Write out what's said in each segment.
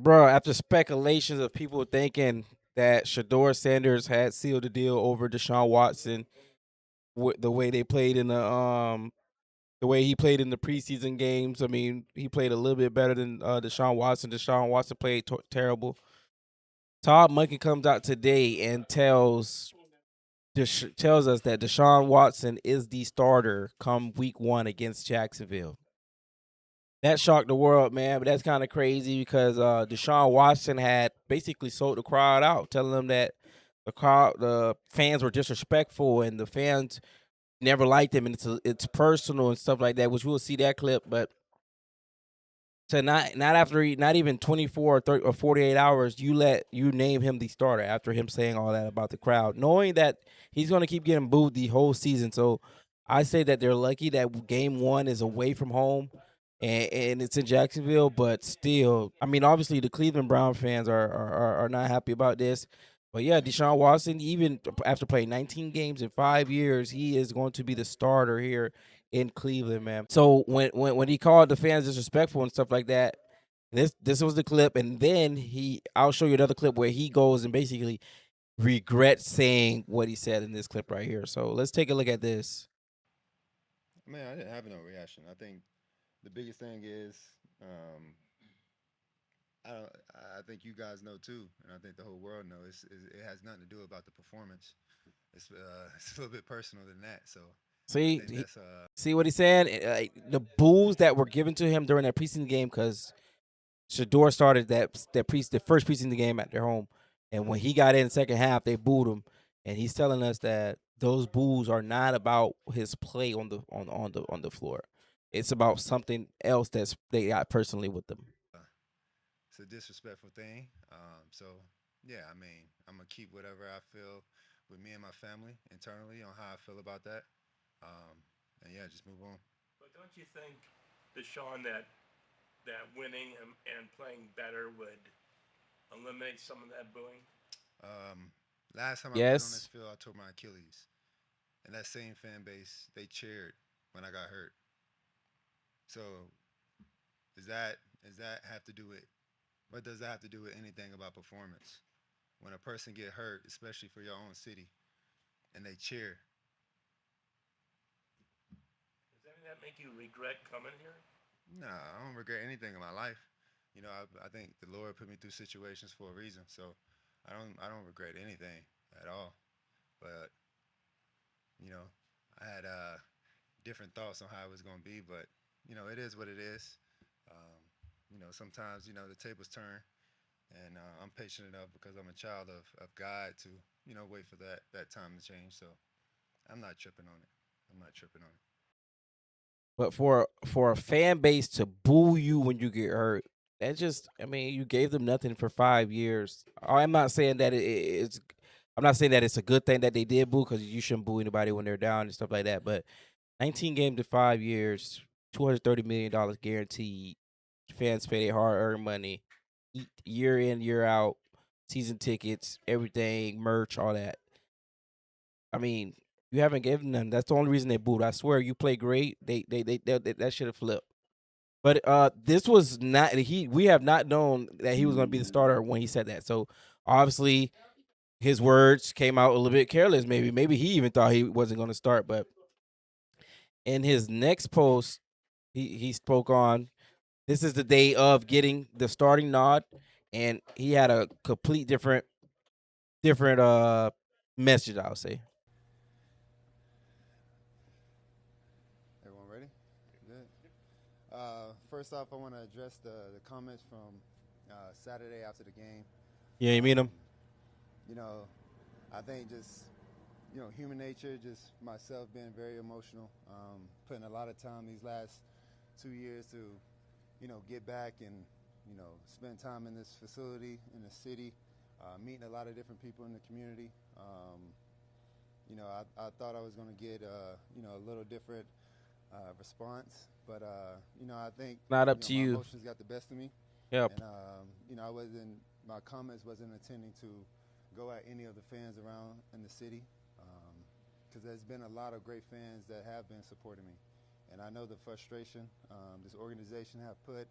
Bro, after speculations of people thinking that Shador Sanders had sealed the deal over Deshaun Watson, the way they played in the way he played in the preseason games. I mean, he played a little bit better than Deshaun Watson. Deshaun Watson played terrible. Todd Monken comes out today and tells us that Deshaun Watson is the starter come week 1 against Jacksonville. That shocked the world, man. But that's kind of crazy because Deshaun Watson had basically sold the crowd out, telling them that the fans were disrespectful and the fans never liked him, and it's personal and stuff like that. Which we'll see that clip, but to not after not even 24 or 30 or 48 hours, you name him the starter after him saying all that about the crowd, knowing that he's going to keep getting booed the whole season. So I say that they're lucky that game 1 is away from home and it's in Jacksonville, but still, I mean, obviously the Cleveland Brown fans are not happy about this. But yeah, Deshaun Watson, even after playing 19 games in 5 years, he is going to be the starter here in Cleveland, man. So when he called the fans disrespectful and stuff like that, this was the clip, and then I'll show you another clip where he goes and basically regrets saying what he said in this clip right here. So let's take a look at this. Man, I didn't have no reaction. I think the biggest thing is, um, I don't, I think you guys know too, and I think the whole world knows. It has nothing to do about the performance. It's it's a little bit personal than that. So I See, think that's see what he's saying? The boos that were given to him during that preseason game because Shador started the first preseason game at their home, and when he got in the second half, they booed him, and he's telling us that those boos are not about his play on the floor. It's about something else that's they got personally with them. it's a disrespectful thing. So yeah, I mean, I'm gonna keep whatever I feel with me and my family internally on how I feel about that. And yeah, just move on. But don't you think, Deshaun, that winning and playing better would eliminate some of that booing? Um, Last time I played on this Yes, field, I tore my Achilles, and that same fan base they cheered when I got hurt. So does that have to do with what does that have to do with anything about performance? When a person get hurt, especially for your own city, and they cheer. Does any of that make you regret coming here? Nah, I don't regret anything in my life. I think the Lord put me through situations for a reason, so I don't regret anything at all. But you know, I had different thoughts on how it was gonna be, but it is what it is. Um, sometimes the tables turn, and I'm patient enough because I'm a child of God to wait for that time to change. So I'm not tripping on it. I'm not tripping on it. but for a fan base to boo you when you get hurt, that just I mean you gave them nothing for 5 years. I'm not saying that it's I'm not saying that it's a good thing that they did boo because you shouldn't boo anybody when they're down and stuff like that. But 19 games in 5 years, $230 million guaranteed. Fans pay their hard earned money, eat year in year out, season tickets, everything, merch, all that. I mean, you haven't given them. That's the only reason they booed. I swear, you play great. That should have flipped. But this was not he. We have not known that he was going to be the starter when he said that. So obviously, his words came out a little bit careless. Maybe he even thought he wasn't going to start. But in his next post, he spoke on this is the day of getting the starting nod, and he had a complete different message. I would say. Everyone ready? Good. First off, I want to address the comments from Saturday after the game. Yeah, you mean Um, him? you know, I think just human nature, just myself being very emotional, putting a lot of time these last 2 years to get back and spend time in this facility in the city, meeting a lot of different people in the community. I thought I was going to get a little different response, but I think Not up to my you. emotions got the best of me, Yep. and I wasn't my comments wasn't intending to go at any of the fans around in the city, because there's been a lot of great fans that have been supporting me, and I know the frustration this organization have put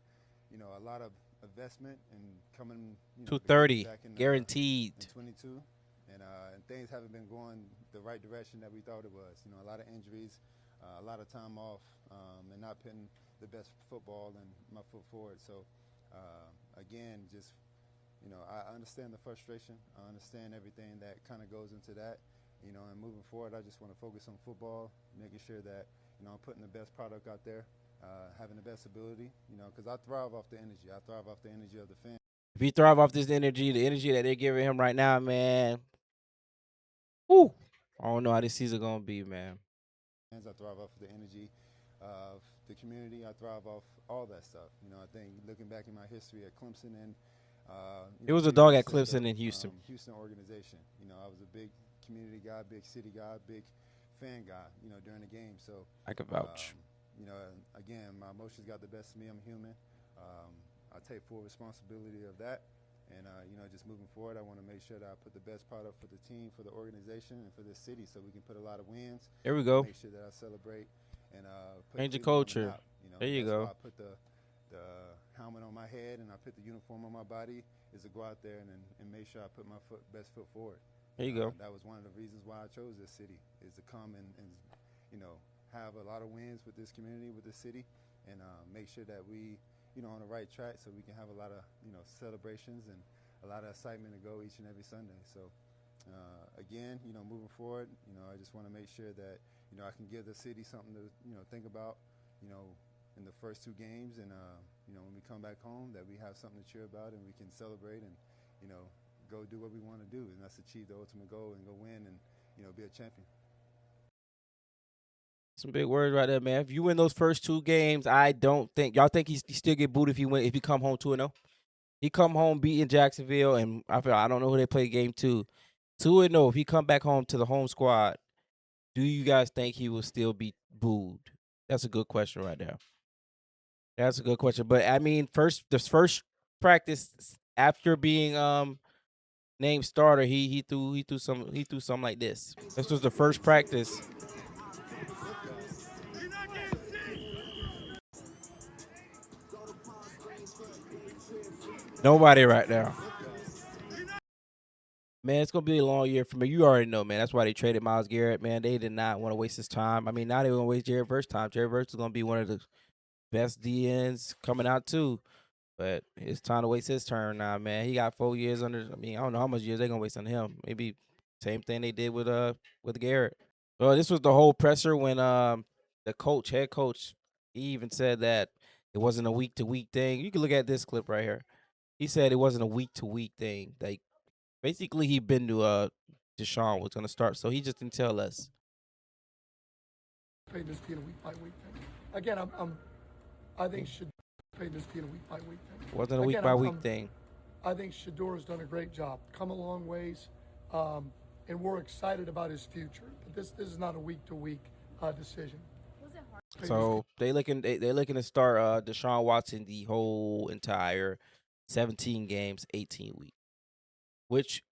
a lot of investment and coming, to get 230 back in guaranteed. in 22, and things haven't been going the right direction that we thought it was. A lot of injuries, a lot of time off, and not putting the best football and my foot forward. So, again, just I understand the frustration. I understand everything that kind of goes into that. And moving forward, I just want to focus on football, making sure that I'm putting the best product out there, having the best ability. Because I thrive off the energy. I thrive off the energy of the fans. If he thrive off this energy, the energy that they're giving him right now, man. Whoo! I don't know how this season gonna be, man. I thrive off the energy of the community. I thrive off all that stuff. I think looking back in my history at Clemson and It was a being dog able at to set Clemson the, and Houston. Houston organization. I was a big community guy, big city guy, big fan guy. During the game. So I can vouch. Again, my emotions got the best of me. I'm human. I take full responsibility of that. And, just moving forward, I want to make sure that I put the best product for the team, for the organization, and for this city so we can put a lot of wins. There we go. Make sure that I celebrate and put Change the Cleveland on culture. map. There you that's go. why I put the helmet on my head and I put the uniform on my body is to go out there and make sure I put my best foot forward. There you go. That was one of the reasons why I chose this city, is to come and have a lot of wins with this community, with this city, and make sure that we on the right track so we can have a lot of celebrations and a lot of excitement to go each and every Sunday. So again, moving forward, I just want to make sure that I can give the city something to think about, in the first two games, and when we come back home, that we have something to cheer about and we can celebrate and go do what we want to do, and that's achieve the ultimate goal and go win and be a champion. Some big words right there, man. If you win those first two games, I don't think y'all think he still get booed if he come home 2-0. He come home beating Jacksonville, and I don't know who they play game 2. 2-0. If he come back home to the home squad, do you guys think he will still be booed? That's a good question right there. That's a good question. But I mean, this first practice after being named starter, he threw something like this. This was the first practice. Nobody right now. Man, it's gonna be a long year for me. You already know, man. That's why they traded Myles Garrett, man. They did not want to waste his time. I mean, now they're gonna waste Jared Verse time. Jared Verse is gonna be one of the best DNs coming out too. But it's time to waste his turn now, man. He got 4 years under. I mean, I don't know how much years they're gonna waste on him. Maybe same thing they did with Garrett. Well, this was the whole presser when the head coach, he even said that it wasn't a week to week thing. You can look at this clip right here. He said it wasn't a week to week thing. Like basically, he been to Deshaun was gonna start, so he just didn't tell us. This being a week by week thing. Again, I think should pay this being a week by week thing. It wasn't a week by week thing. I think Shador has done a great job. Come a long ways, and we're excited about his future. But this is not a week to week decision. So they're looking to start Deshaun Watson the whole entire 17 games, 18 weeks. Which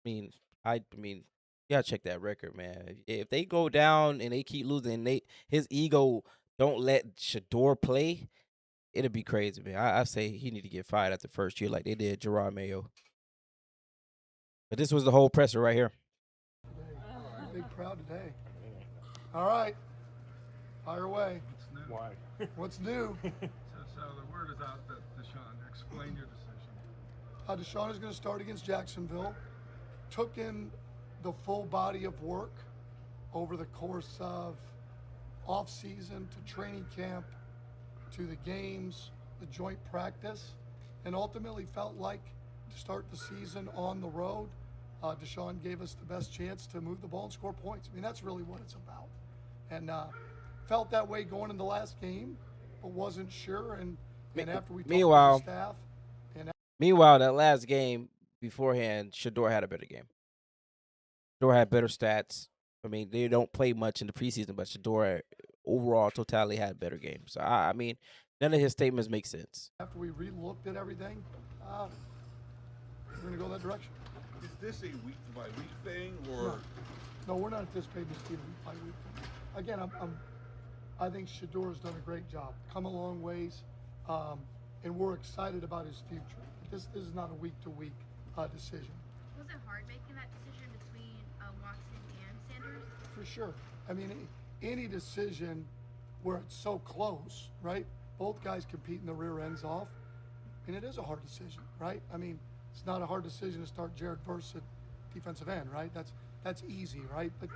I mean, you gotta check that record, man. If they go down and they keep losing, and his ego don't let Shador play, it'll be crazy, man. I say he need to get fired after the first year, like they did Gerard Mayo. But this was the whole presser right here. Big proud today. All right, fire away. What's new? Why? What's new? So the word is out that Deshaun, explain your decision. Deshaun is going to start against Jacksonville. Took in the full body of work over the course of off-season to training camp to the games, the joint practice, and ultimately felt like to start the season on the road, Deshaun gave us the best chance to move the ball and score points. I mean, that's really what it's about. And felt that way going into the last game, but wasn't sure. And after we talked to the staff. Meanwhile, that last game beforehand, Shador had a better game. Shador had better stats. I mean, they don't play much in the preseason, but Shador overall totality had a better game. So, I mean, none of his statements make sense. After we re-looked at everything, we're going to go that direction. Is this a week-by-week thing, or? No, we're not anticipating this being a week-by-week thing. Again, I think Shador has done a great job. Come a long ways, and we're excited about his future. This is not a week-to-week decision. Was it hard making that decision between Watson and Sanders? For sure. I mean, any decision where it's so close, right? Both guys competing the rear ends off, and it is a hard decision, right? I mean, it's not a hard decision to start Jared Verse at defensive end, right? That's easy, right? But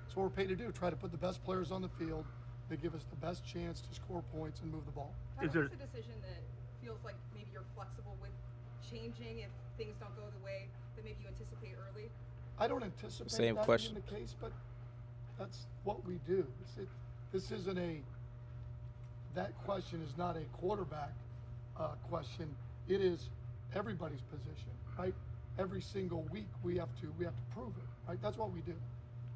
that's what we're paid to do, try to put the best players on the field that give us the best chance to score points and move the ball. Is there a decision that feels like maybe you're flexible with changing if things don't go the way that maybe you anticipate early? I don't anticipate Same that question. being the case, but that's what we do. This isn't that question is not a quarterback question. It is everybody's position, right? Every single week we have to prove it, right? That's what we do.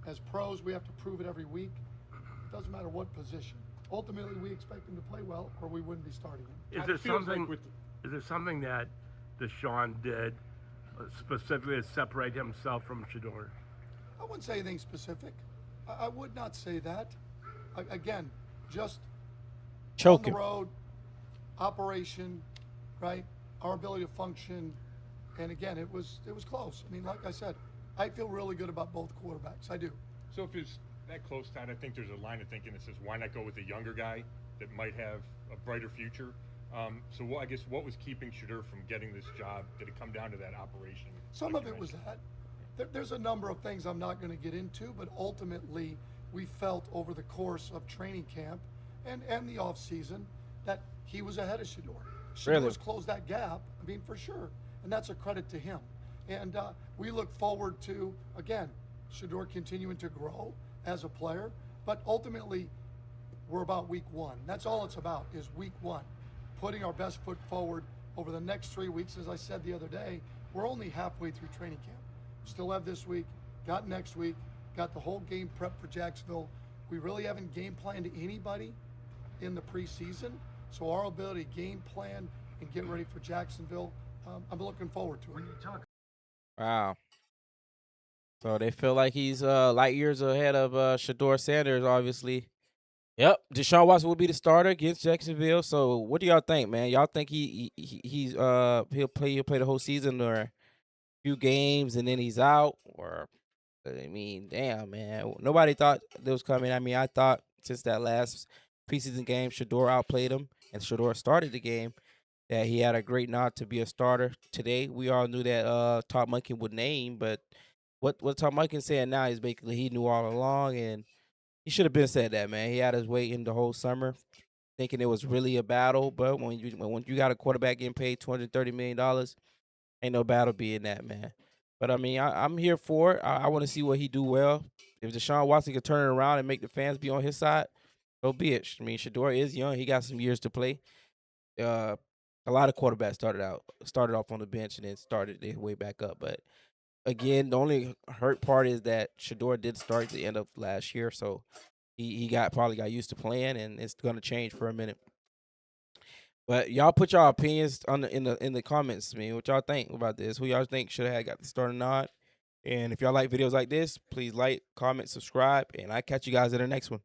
As pros, we have to prove it every week. It doesn't matter what position. Ultimately, we expect him to play well, or we wouldn't be starting him. Is there something that Deshaun did specifically to separate himself from Shador? I wouldn't say anything specific. I would not say that. Again, just Choking. on the road, operation, right? Our ability to function, and again, it was close. I mean, like I said, I feel really good about both quarterbacks. I do. So if it's that close, Todd, I think there's a line of thinking that says, why not go with a younger guy that might have a brighter future? So I guess what was keeping Shador from getting this job? Did it come down to that operation? Some like of you it was mentioned? that. There's a number of things I'm not going to get into, but ultimately we felt over the course of training camp and the off season that he was ahead of Shador. Shador's closed that gap, I mean, for sure, and that's a credit to him. And we look forward to, again, Shador continuing to grow as a player, but ultimately we're about week one. That's all it's about, is week one. Putting our best foot forward over the next 3 weeks. As I said the other day, we're only halfway through training camp. Still have this week, got next week, got the whole game prep for Jacksonville. We really haven't game planned anybody in the preseason, so our ability to game plan and get ready for Jacksonville, I'm looking forward to it. Wow. So they feel like he's light years ahead of Shador Sanders, obviously. Yep, Deshaun Watson will be the starter against Jacksonville. So what do y'all think, man? Y'all think he'll play the whole season or a few games and then he's out? Or I mean, damn, man, nobody thought that was coming. I mean, I thought since that last preseason game, Shador outplayed him and Shador started the game, that he had a great nod to be a starter today. We all knew that Todd Monken would name, but what Todd Monken saying now is basically he knew all along, and he should have been said that, man. He had us waiting the whole summer, thinking it was really a battle. But when you got a quarterback getting paid $230 million, ain't no battle being that, man. But I mean, I'm here for it. I want to see what he do well. If Deshaun Watson can turn it around and make the fans be on his side, so be it. I mean, Shador is young; he got some years to play. A lot of quarterbacks started off on the bench and then started their way back up. But again, the only hurt part is that Shador did start at the end of last year, so he probably got used to playing, and it's gonna change for a minute. But y'all put y'all opinions in the comments. I mean, what y'all think about this? Who y'all think should have got the start or not? And if y'all like videos like this, please like, comment, subscribe, and I catch you guys in the next one.